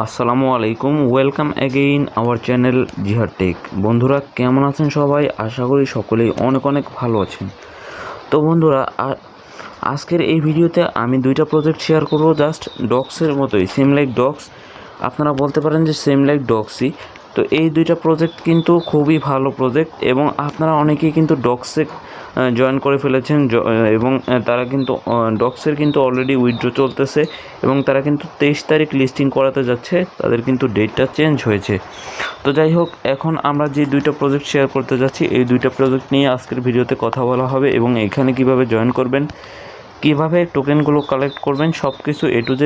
আসসালামু আলাইকুম, welcome again our channel জিহাদ টেক। বন্ধুরা কেমন আছেন সবাই? আশা করি সকলেই অনেক অনেক ভালো আছেন। তো বন্ধুরা আজকের এই ভিডিওতে আমি দুইটা প্রজেক্ট শেয়ার করব, জাস্ট ডগসের মতোই, সেম লাইক ডগস। আপনারা বলতে পারেন যে সেম লাইক ডগসই। তো এই দুইটা প্রজেক্ট কিন্তু খুবই ভালো প্রজেক্ট এবং আপনারা অনেকেই কিন্তু ডগসে জয়েন করে ফেলেছেন এবং তারা কিন্তু ডগসের কিন্তু অলরেডি উইথড্র চলতেছে এবং তারা কিন্তু 23 তারিখ লিস্টিং করাতে যাচ্ছে, তাদের কিন্তু ডেটটা চেঞ্জ হয়েছে। তো যাই হোক, এখন আমরা যে দুইটা প্রজেক্ট শেয়ার করতে যাচ্ছি, এই দুইটা প্রজেক্ট নিয়ে আজকের ভিডিওতে কথা বলা হবে এবং এখানে কিভাবে জয়েন করবেন, কিভাবে টোকেনগুলো কালেক্ট করবেন, সব কিছু A to Z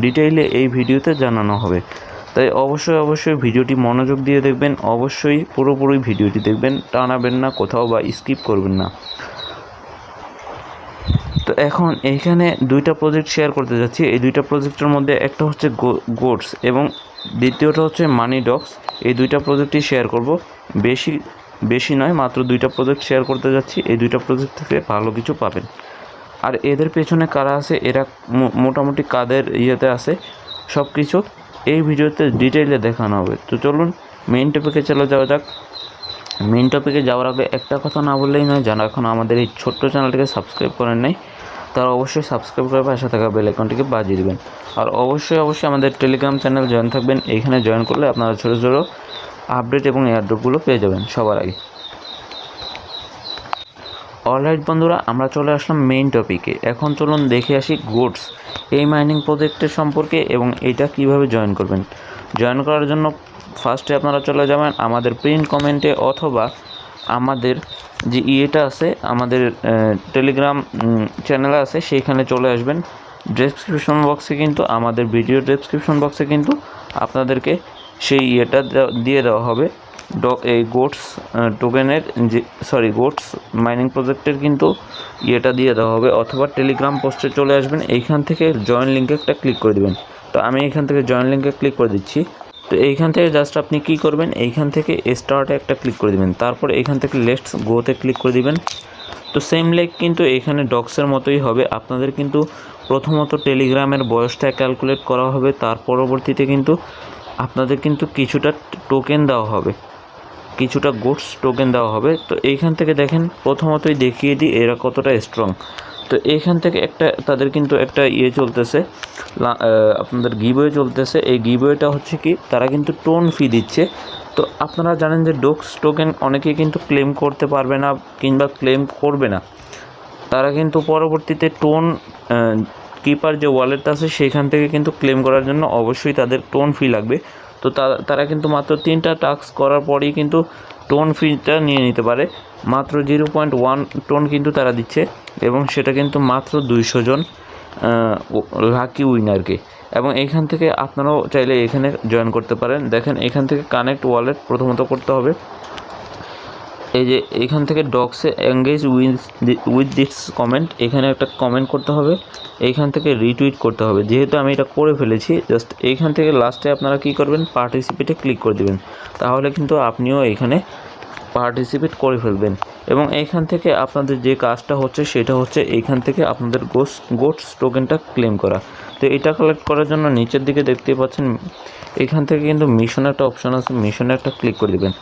ডিটেইলে এই ভিডিওতে জানানো হবে। তাই অবশ্যই ভিডিওটি মনোযোগ দিয়ে দেখবেন, অবশ্যই পুরোপুরি ভিডিওটি দেখবেন, টানাবেন না কোথাও বা স্কিপ করবেন না। তো এখন এইখানে দুইটা প্রজেক্ট শেয়ার করতে যাচ্ছি। এই দুইটা প্রজেক্টের মধ্যে একটা হচ্ছে গোটস এবং দ্বিতীয়টা হচ্ছে মানি ডগস। এই দুইটা প্রজেক্টই শেয়ার করব, বেশি নয়, মাত্র দুইটা প্রজেক্ট শেয়ার করতে যাচ্ছি। এই দুইটা প্রজেক্ট থেকে ভালো কিছু পাবেন। আর এদের পেছনে কারা আছে, এরা মোটামুটি কাদের ইয়েতে আছে, সব কিছু এই ভিডিওতে ডিটেইলে দেখানো হবে। তো চলুন মেইন টপিকে চলে যাওয়া যাক। মেইন টপিকে যাওয়ার আগে একটা কথা না বললেই নয়, যারা এখন আমাদের এই ছোট্ট চ্যানেলটিকে সাবস্ক্রাইব করেন নাই, তারা অবশ্যই সাবস্ক্রাইব করে পাশে থাকা বেল আইকনটিকে বাজিয়ে দেবেন। আর অবশ্যই আমাদের টেলিগ্রাম চ্যানেল জয়েন থাকবেন। এইখানে জয়েন করলে আপনারা ছোটো ছোটো আপডেট এবং এয়ারড্রপগুলো পেয়ে যাবেন সবার আগে। অলরাইট বন্ধুরা, আমরা চলে আসলাম মেইন টপিকে। এখন চলুন দেখে আসি গোটস এই মাইনিং প্রজেক্টের সম্পর্কে এবং এটা কিভাবে জয়েন করবেন। জয়েন করার জন্য ফার্স্টে আপনারা চলে যাবেন আমাদের প্রিন্ট কমেন্টে, অথবা আমাদের যে ইয়েটা আছে, আমাদের টেলিগ্রাম চ্যানেল আছে, সেইখানে চলে আসবেন। ডেসক্রিপশন বক্সে কিন্তু, আমাদের ভিডিও ডেসক্রিপশন বক্সে কিন্তু আপনাদেরকে সেই ইয়েটা দিয়ে দেওয়া হবে, এই গোটস টোকেনের যে গোটস মাইনিং প্রজেক্টের কিন্তু ইয়েটা দিয়ে দেওয়া হবে, অথবা টেলিগ্রাম পোস্টে চলে আসবেন। এইখান থেকে জয়েন লিঙ্কে একটা ক্লিক করে দেবেন। তো আমি এখান থেকে জয়েন লিঙ্কে ক্লিক করে দিচ্ছি। তো এইখান থেকে জাস্ট আপনি কী করবেন, এইখান থেকে স্টার্টে একটা ক্লিক করে দেবেন, তারপর এইখান থেকে লেটস গোতে ক্লিক করে দিবেন। তো সেম লাইক কিন্তু এখানে ডগসের মতোই হবে। আপনাদের কিন্তু প্রথমত টেলিগ্রামের বয়সটা ক্যালকুলেট করা হবে, তার পরবর্তীতে কিন্তু আপনাদের কিন্তু কিছুটা টোকেন দেওয়া হবে, কিছুটা গোটস টোকেন দেওয়া হবে। তো এইখান থেকে দেখেন, প্রথমতই দেখিয়ে দিই এরা কতটা স্ট্রং। তো এইখান থেকে তাদের কিন্তু একটা ইয়ে চলতেছে, আপনাদের গিভওয়ে চলতেছে। এই গিভওয়েটা হচ্ছে কি, তারা কিন্তু টোন ফি দিচ্ছে। তো আপনারা জানেন যে ডগস টোকেন অনেকেই কিন্তু ক্লেম করতে পারবে না কিংবা ক্লেম করবে না। তারা কিন্তু পরবর্তীতে টোন কিপার যে ওয়ালেট আছে সেখান থেকে কিন্তু ক্লেম করার জন্য অবশ্যই তাদের টোন ফি লাগবে। তো তারা কিন্তু মাত্র 3টা টাস্ক করার পরেই কিন্তু টোন ফিটা নিয়ে নিতে পারে। মাত্র 0.1 টোন কিন্তু তারা দিচ্ছে এবং সেটা কিন্তু মাত্র 200 জন লাকি উইনারকে। এবং এইখান থেকে আপনারাও চাইলে এখানে জয়েন করতে পারেন। দেখেন, এখান থেকে কানেক্ট ওয়ালেট প্রথমত করতে হবে। এই যে এখান থেকে ডগসে এঙ্গেজ উইথ দিস কমেন্ট, এখানে একটা কমেন্ট করতে হবে, এইখান থেকে রিটুইট করতে হবে। যেহেতু আমি এটা করে ফেলেছি, জাস্ট এইখান থেকে লাস্টে আপনারা কি করবেন, পার্টিসিপেটে ক্লিক করে দেবেন। তাহলে কিন্তু আপনিও এখানে পার্টিসিপেট করে ফেলবেন। এবং এইখান থেকে আপনাদের যে কাজটা হচ্ছে সেটা হচ্ছে এইখান থেকে আপনাদের গোটস টোকেনটা ক্লেম করা। তো এটা কালেক্ট করার জন্য নিচের দিকে দেখতে পাচ্ছেন, এখান থেকে কিন্তু মিশনে একটা অপশান আছে, মিশনে একটা ক্লিক করে দেবেন।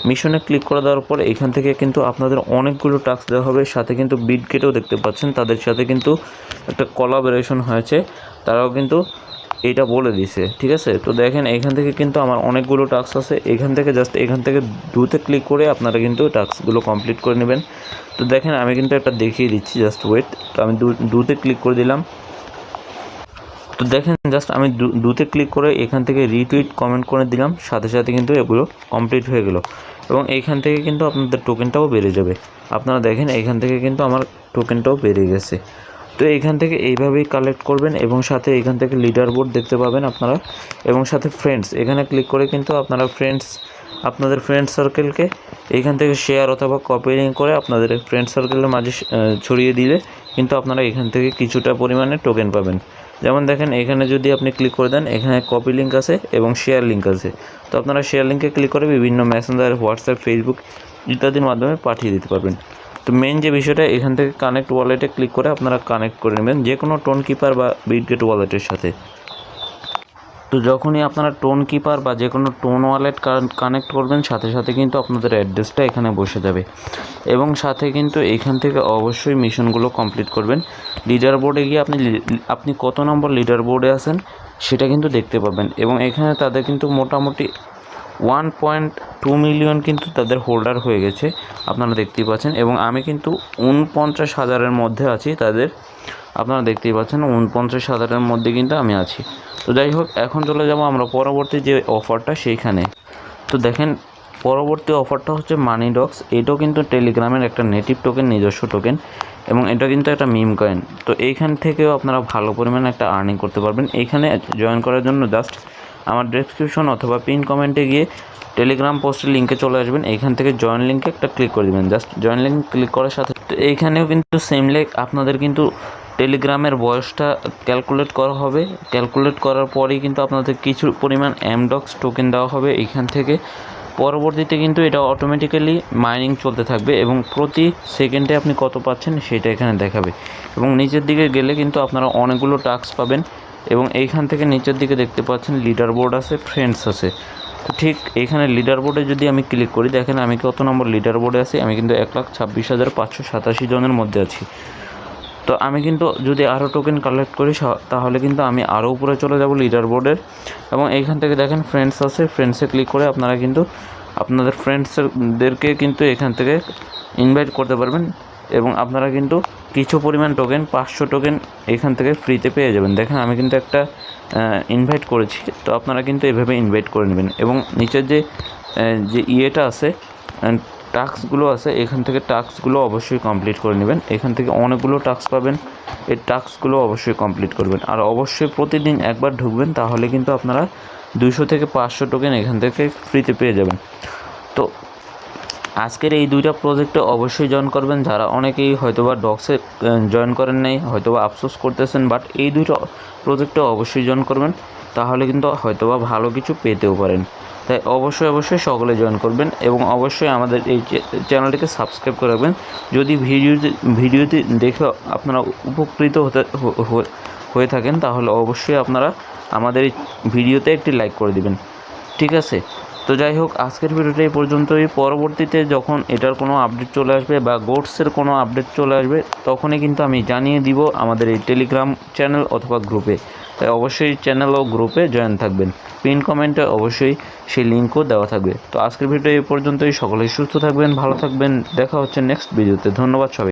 মিশনে ক্লিক করে দেওয়ার পর এখান থেকে কিন্তু আপনাদের অনেকগুলো টাস্ক দেওয়া হবে, সাথে কিন্তু বিটগেটও দেখতে পাচ্ছেন, তাদের সাথে কিন্তু একটা কোলাবোরেশন হয়েছে, তারাও কিন্তু এইটা বলে দিছে, ঠিক আছে। তো দেখেন, এখান থেকে কিন্তু আমার অনেকগুলো টাস্ক আছে। এখান থেকে জাস্ট এখান থেকে ডুতে ক্লিক করে আপনারা কিন্তু টাস্কগুলো কমপ্লিট করে নেবেন। তো দেখেন, আমি কিন্তু একটা দেখিয়ে দিচ্ছি, জাস্ট ওয়েট। তো আমি ডুতে ক্লিক করে দিলাম। তো দেখেন, জাস্ট আমি ডুতে ক্লিক করে এখান থেকে রিটুইট কমেন্ট করে দিলাম, সাথে সাথে কিন্তু এগুলো কমপ্লিট হয়ে গেল এবং এইখান থেকে কিন্তু আপনাদের টোকেনটাও বেড়ে যাবে। আপনারা দেখেন, এইখান থেকে কিন্তু আমার টোকেনটাও বেড়ে গেছে। তো এইখান থেকে এইভাবেই কালেক্ট করবেন এবং সাথে এখান থেকে লিডার বোর্ড দেখতে পাবেন আপনারা, এবং সাথে ফ্রেন্ডস, এখানে ক্লিক করে কিন্তু আপনারা আপনাদের ফ্রেন্ড সার্কেলকে এইখান থেকে শেয়ার অথবা কপি লিঙ্ক করে আপনাদের ফ্রেন্ড সার্কেলের মাঝে ছড়িয়ে দিলে কিন্তু আপনারা এখান থেকে কিছুটা পরিমাণে টোকেন পাবেন। যেমন দেখেন, এখানে যদি আপনি ক্লিক করে দেন, এখানে কপি লিঙ্ক আছে এবং শেয়ার লিঙ্ক আছে। তো আপনারা শেয়ার লিঙ্কে ক্লিক করে বিভিন্ন মেসেঞ্জার, হোয়াটসঅ্যাপ, ফেসবুক ইত্যাদির মাধ্যমে পাঠিয়ে দিতে পারবেন। তো মেন যে বিষয়টা, এখান থেকে কানেক্ট ওয়ালেটে ক্লিক করে আপনারা কানেক্ট করে নেবেন যে কোনো টোন কিপার বা বিটগেট ওয়ালেটের সাথে। তো যখনই আপনারা টোন কিপার বা যে কোনো টোন ওয়ালেট কানেক্ট করবেন, সাথে সাথে কিন্তু আপনাদের অ্যাড্রেসটা এখানে বসে যাবে। এবং সাথে কিন্তু এইখান থেকে অবশ্যই মিশনগুলো কমপ্লিট করবেন। লিডার বোর্ডে গিয়ে আপনি কত নম্বর লিডার বোর্ডে আছেন সেটা কিন্তু দেখতে পাবেন। এবং এখানে তাদের কিন্তু মোটামুটি 1.2 মিলিয়ন কিন্তু তাদের হোল্ডার হয়ে গেছে, আপনারা দেখতেই পাচ্ছেন। এবং আমি কিন্তু 49,000-এর মধ্যে আছি তাদের, আপনারা দেখতেই পাচ্ছেন 49,000-এর মধ্যে কিন্তু আমি আছি। তো যাই হোক, এখন চলে যাব আমরা পরবর্তী যে অফারটা সেইখানে। তো দেখেন, পরবর্তী অফারটা হচ্ছে মানি ডক্স। এটাও কিন্তু টেলিগ্রামের একটা নেটিভ টোকেন, নিজস্ব টোকেন, এবং এটা কিন্তু একটা মিম কয়েন। তো এইখান থেকেও আপনারা ভালো পরিমাণে একটা আর্নিং করতে পারবেন। এইখানে জয়েন করার জন্য জাস্ট আমার ডেসক্রিপশন অথবা পিন কমেন্টে গিয়ে টেলিগ্রাম পোস্টের লিঙ্কে চলে আসবেন। এইখান থেকে জয়েন লিঙ্কে একটা ক্লিক করে দেবেন। জাস্ট জয়েন লিঙ্ক ক্লিক করার সাথে তো এইখানেও কিন্তু সেম লাইক আপনাদের কিন্তু টেলিগ্রামের বয়সটা ক্যালকুলেট করা হবে। ক্যালকুলেট করার পরেই কিন্তু আপনাদের কিছু পরিমাণ এমডক্স টোকেন দেওয়া হবে এইখান থেকে। পরবর্তীতে কিন্তু এটা অটোমেটিক্যালি মাইনিং চলতে থাকবে এবং প্রতি সেকেন্ডে আপনি কত পাচ্ছেন সেটা এখানে দেখাবে। এবং নিচের দিকে গেলে কিন্তু আপনারা অনেকগুলো টাস্ক পাবেন। এবং এইখান থেকে নিচের দিকে দেখতে পাচ্ছেন লিডার বোর্ড আছে, ফ্রেন্ডস আছে। তো ঠিক এইখানে লিডার বোর্ডে যদি আমি ক্লিক করি, দেখেন আমি কত নম্বর লিডার বোর্ডে আছি। আমি কিন্তু 1,26,587 জনের মধ্যে আছি। তো আমি কিন্তু যদি আরও টোকেন কালেক্ট করি তাহলে কিন্তু আমি আরও উপরে চলে যাব লিডার বোর্ডের। এবং এইখান থেকে দেখেন ফ্রেন্ডস আছে, ফ্রেন্ডসে ক্লিক করে আপনারা কিন্তু আপনাদের ফ্রেন্ডসদেরকে কিন্তু এখান থেকে ইনভাইট করতে পারবেন। এবং আপনারা কিন্তু কিছু পরিমাণ টোকেন 500 টোকেন এখান থেকে ফ্রিতে পেয়ে যাবেন। দেখেন আমি কিন্তু একটা ইনভাইট করেছি। তো আপনারা কিন্তু এভাবে ইনভাইট করে নেবেন। এবং নিচের যে ইয়েটা আছে, টাস্কগুলো আছে, এখান থেকে টাস্কগুলো অবশ্যই কমপ্লিট করে নেবেন। এখান থেকে অনেকগুলো টাস্ক পাবেন, এই টাস্কগুলো অবশ্যই কমপ্লিট করবেন। আর অবশ্যই প্রতিদিন একবার ঢুকবেন, তাহলে কিন্তু আপনারা 200 থেকে 500 টোকেন এখান থেকে ফ্রিতে পেয়ে যাবেন। তো আজকের এই দুইটা প্রজেক্টে অবশ্যই জয়েন করবেন। যারা অনেকেই হয়তোবা ডক্সে জয়েন করেন নাই, হয়তোবা আফসোস করতেছেন, বাট এই দুইটা প্রজেক্টে অবশ্যই জয়েন করবেন, তাহলে কিন্তু হয়তোবা ভালো কিছু পেতেও পারেন। তাই অবশ্যই সকলে জয়েন করবেন এবং অবশ্যই আমাদের এই চ্যানেলটিকে সাবস্ক্রাইব করে রাখবেন। যদি ভিডিওটি দেখে আপনারা উপকৃত হয়ে থাকেন, তাহলে অবশ্যই আপনারা আমাদের এই ভিডিওতে একটি লাইক করে দিবেন, ঠিক আছে? তো যাই হোক, আজকের ভিডিওটা এই পর্যন্তই। পরবর্তীতে যখন এটার কোনো আপডেট চলে আসবে বা গোটসের কোনো আপডেট চলে আসবে, তখনই কিন্তু আমি জানিয়ে দিব আমাদের এই টেলিগ্রাম চ্যানেল অথবা গ্রুপে। তাই অবশ্যই চ্যানেল ও গ্রুপে জয়েন থাকবেন। পিন কমেন্টে অবশ্যই সেই লিঙ্কও দেওয়া থাকবে। তো আজকের ভিডিও এই পর্যন্তই। সকলেই সুস্থ থাকবেন, ভালো থাকবেন। দেখা হচ্ছে নেক্সট ভিডিওতে। ধন্যবাদ সবাই।